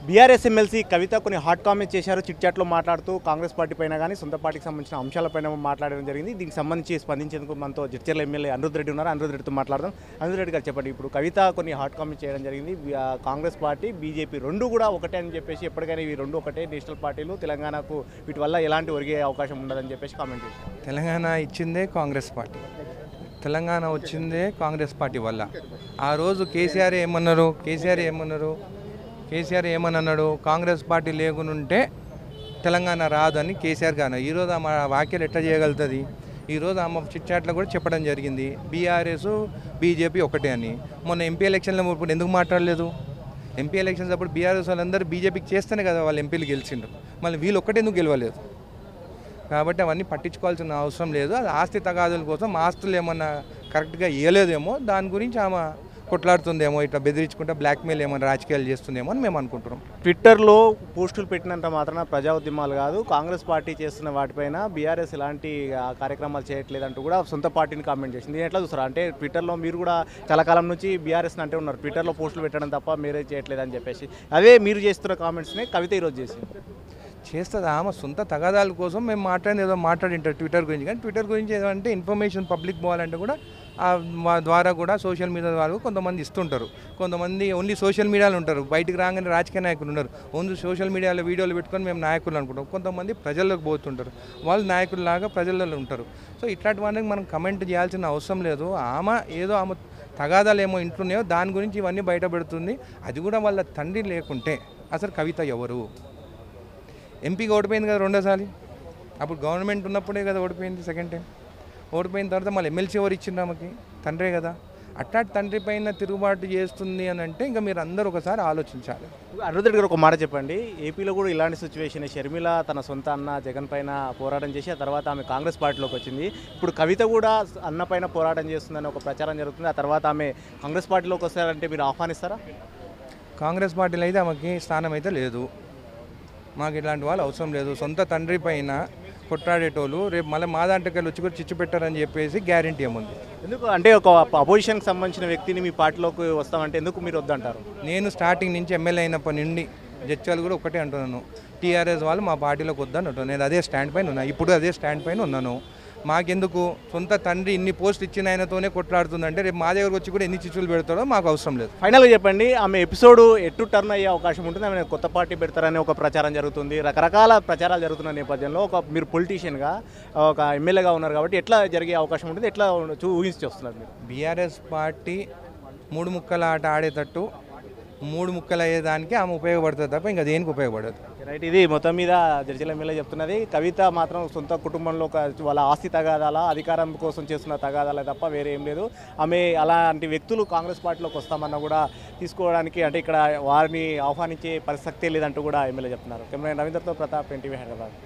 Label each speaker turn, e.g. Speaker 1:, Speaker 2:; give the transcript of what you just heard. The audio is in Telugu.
Speaker 1: బీఆర్ఎస్ ఎమ్మెల్సీ కవిత కొన్ని హాట్ కామెంట్స్ చేశారు. చిట్చాట్లో మాట్లాడుతూ కాంగ్రెస్ పార్టీ పైన కానీ సొంత పార్టీకి సంబంధించిన అంశాలపైన మాట్లాడడం జరిగింది. దీనికి సంబంధించి స్పందించేందుకు మనతో జడ్చర్ల ఎమ్మెల్యే అనిరుద్ రెడ్డి ఉన్నారు. అనిరుద్ రెడ్డితో మాట్లాడదాం. అనిరుద్ రెడ్డి గారు చెప్పండి, ఇప్పుడు కవిత కొన్ని హాట్ కామెంట్స్ చేయడం జరిగింది. కాంగ్రెస్ పార్టీ బీజేపీ రెండు కూడా ఒకటే అని చెప్పేసి, ఎప్పటికైనా ఇవి రెండు ఒకటే నేషనల్ పార్టీలు, తెలంగాణకు వీటి వల్ల ఎలాంటి ఒరిగే అవకాశం ఉండదని చెప్పేసి కామెంట్ చేశారు.
Speaker 2: తెలంగాణ ఇచ్చిందే కాంగ్రెస్ పార్టీ, తెలంగాణ వచ్చిందే కాంగ్రెస్ పార్టీ వల్ల. ఆ రోజు కేసీఆర్ ఏమన్నాడు, కాంగ్రెస్ పార్టీ లేకునుంటే తెలంగాణ రాదని కేసీఆర్ గారు. ఈరోజు ఆమె వ్యాఖ్యలు ఎట్లా చేయగలుగుతుంది? ఈరోజు ఆమె చిట్చాట్లో కూడా చెప్పడం జరిగింది, బీఆర్ఎస్ బీజేపీ ఒకటే అని. మొన్న ఎంపీ ఎలక్షన్లో ఇప్పుడు ఎందుకు మాట్లాడలేదు? ఎంపీ ఎలక్షన్స్ అప్పుడు బీఆర్ఎస్ వాళ్ళందరూ బీజేపీకి చేస్తేనే కదా వాళ్ళు ఎంపీలు గెలిచిండ్రు, మళ్ళీ వీళ్ళు ఒక్కటే ఎందుకు గెలవలేదు? కాబట్టి అవన్నీ పట్టించుకోవాల్సిన అవసరం లేదు. అది ఆస్తి తగాదుల కోసం ఆస్తులు ఏమన్నా కరెక్ట్గా ఇవ్వలేదేమో, దాని గురించి ఆమె కొట్లాడుతుందేమో, ఇట్లా బెదిరించుకుంటే బ్లాక్మెయిల్ ఏమైనా రాజకీయాలు చేస్తుందేమో అని మేము అనుకుంటున్నాం.
Speaker 1: ట్విట్టర్లో పోస్టులు పెట్టినంత మాత్రాన ప్రజా ఉద్యమాలు కాదు, కాంగ్రెస్ పార్టీ చేస్తున్న వాటిపైన బీఆర్ఎస్ ఎలాంటి కార్యక్రమాలు చేయట్లేదంటూ కూడా సొంత పార్టీని కామెంట్ చేసింది. ఎట్లా చూస్తారా? అంటే ట్విట్టర్లో మీరు కూడా చాలా కాలం నుంచి బీఆర్ఎస్ని అంటే ఉన్నారు, ట్విట్టర్లో పోస్టులు పెట్టడం తప్ప మీరే చేయట్లేదని చెప్పేసి, అదే మీరు చేస్తున్న కామెంట్స్ని కవిత ఈరోజు చేసింది.
Speaker 2: చేస్తుంది ఆమె సొంత తగాదాల కోసం. మేము ఏదో మాట్లాడింటారు ట్విట్టర్ గురించి, కానీ ట్విట్టర్ గురించి ఏదంటే ఇన్ఫర్మేషన్ పబ్లిక్ పోవాలంటే కూడా మా ద్వారా కూడా సోషల్ మీడియా ద్వారా కొంతమంది ఇస్తుంటారు. కొంతమంది ఓన్లీ సోషల్ మీడియాలో ఉంటారు, బయటికి రాగానే రాజకీయ నాయకులు ఉన్నారు, ఓన్లీ సోషల్ మీడియాలో వీడియోలు పెట్టుకొని మేము నాయకులు అనుకుంటాం. కొంతమంది ప్రజల్లోకి పోతుంటారు, వాళ్ళు నాయకుల్లాగా ప్రజల్లో ఉంటారు. సో ఇట్లాంటి వాటికి మనం కమెంట్ చేయాల్సిన అవసరం లేదు. ఆమె తగాదాలు ఏమో ఇంట్లోనేయో దాని గురించి ఇవన్నీ బయట పెడుతుంది. అది కూడా వాళ్ళ తండ్రి లేకుంటే అసలు కవిత ఎవరు? ఎంపీగా ఓడిపోయింది కదా రెండోసారి, అప్పుడు గవర్నమెంట్ ఉన్నప్పుడే కదా ఓడిపోయింది. సెకండ్ టైం ఓడిపోయిన తర్వాత మళ్ళీ ఎమ్మెల్సీ ఎవరు ఇచ్చిండ్రు ఆమెకి? తండ్రే కదా. అట్లాంటి తండ్రి పైన తిరుగుబాటు చేస్తుంది అని అంటే ఇంకా మీరు అందరూ ఒకసారి ఆలోచించాలి.
Speaker 1: అనిరుద్ రెడ్డి గారు ఒక మాట చెప్పండి, ఏపీలో కూడా ఇలాంటి సిచ్యువేషన్, షర్మిల తన సొంత అన్న జగన్ పైన పోరాటం చేసి ఆ తర్వాత ఆమె కాంగ్రెస్ పార్టీలోకి వచ్చింది. ఇప్పుడు కవిత కూడా అన్న పైన పోరాటం చేస్తుందని ఒక ప్రచారం జరుగుతుంది. ఆ తర్వాత ఆమె కాంగ్రెస్ పార్టీలోకి వస్తారంటే మీరు ఆహ్వానిస్తారా?
Speaker 2: కాంగ్రెస్ పార్టీలో అయితే ఆమెకి స్థానం అయితే లేదు. మాకు ఇలాంటి వాళ్ళు అవసరం లేదు. సొంత తండ్రి పైన కొట్లాడేటోళ్ళు రేపు మళ్ళీ మా దాంట్లోకి వచ్చి కూడా చిచ్చు పెట్టారని చెప్పేసి గ్యారంటీ ఏముంది?
Speaker 1: ఎందుకు అంటే ఒక అపోజిషన్కి సంబంధించిన వ్యక్తిని మీ పార్టీలోకి వస్తామంటే ఎందుకు మీరు వద్దంటారు?
Speaker 2: నేను స్టార్టింగ్ నుంచి ఎమ్మెల్యే అయినప్పటి నుండి జడ్చాలు కూడా ఒకటే అంటున్నాను, టీఆర్ఎస్ వాళ్ళు మా పార్టీలోకి వద్దని అంటున్నాను. నేను అదే స్టాండ్ పైన ఉన్నాను, ఇప్పుడు అదే స్టాండ్ పైన ఉన్నాను. మాకెందుకు? సొంత తండ్రి ఇన్ని పోస్టులు ఇచ్చిన ఆయనతోనే కొట్లాడుతుందంటే రేపు మా దగ్గరకు వచ్చి కూడా ఎన్ని చిచ్చులు పెడతాడో మాకు అవసరం లేదు.
Speaker 1: ఫైనల్గా చెప్పండి, ఆమె ఎపిసోడ్ ఎటు టర్న్ అయ్యే అవకాశం ఉంటుంది? ఆమె కొత్త పార్టీ పెడతారని ఒక ప్రచారం జరుగుతుంది, రకరకాల ప్రచారాలు జరుగుతున్న నేపథ్యంలో మీరు పొలిటీషియన్గా ఒక ఎమ్మెల్యేగా ఉన్నారు కాబట్టి ఎట్లా జరిగే అవకాశం ఉంటుంది, ఎట్లా ఊహించి వస్తున్నారు మీరు?
Speaker 2: బీఆర్ఎస్ పార్టీ మూడు ముక్కల ఆట ఆడేటట్టు మూడు ముక్కలు అయ్యేదానికి ఆమె ఉపయోగపడుతుంది తప్ప ఇంకా దేనికి ఉపయోగపడదు.
Speaker 1: రైట్, ఇది మొత్తం మీద జడ్జిల ఎమ్మెల్యే చెప్తున్నది. కవిత మాత్రం సొంత కుటుంబంలో వాళ్ళ ఆస్తి తగాదాల, అధికారం కోసం చేస్తున్న తగాదాలే తప్ప వేరే ఏం లేదు. ఆమె అలాంటి వ్యక్తులు కాంగ్రెస్ పార్టీలోకి వస్తామన్నా కూడా తీసుకోవడానికి, అంటే ఇక్కడ వారిని ఆహ్వానించే పరిస్థితి లేదంటూ కూడా ఎమ్మెల్యే చెప్తున్నారు. కెమెరా రవీంద్రతో ప్రతాప్, ఎన్టీవీ, హైదరాబాద్.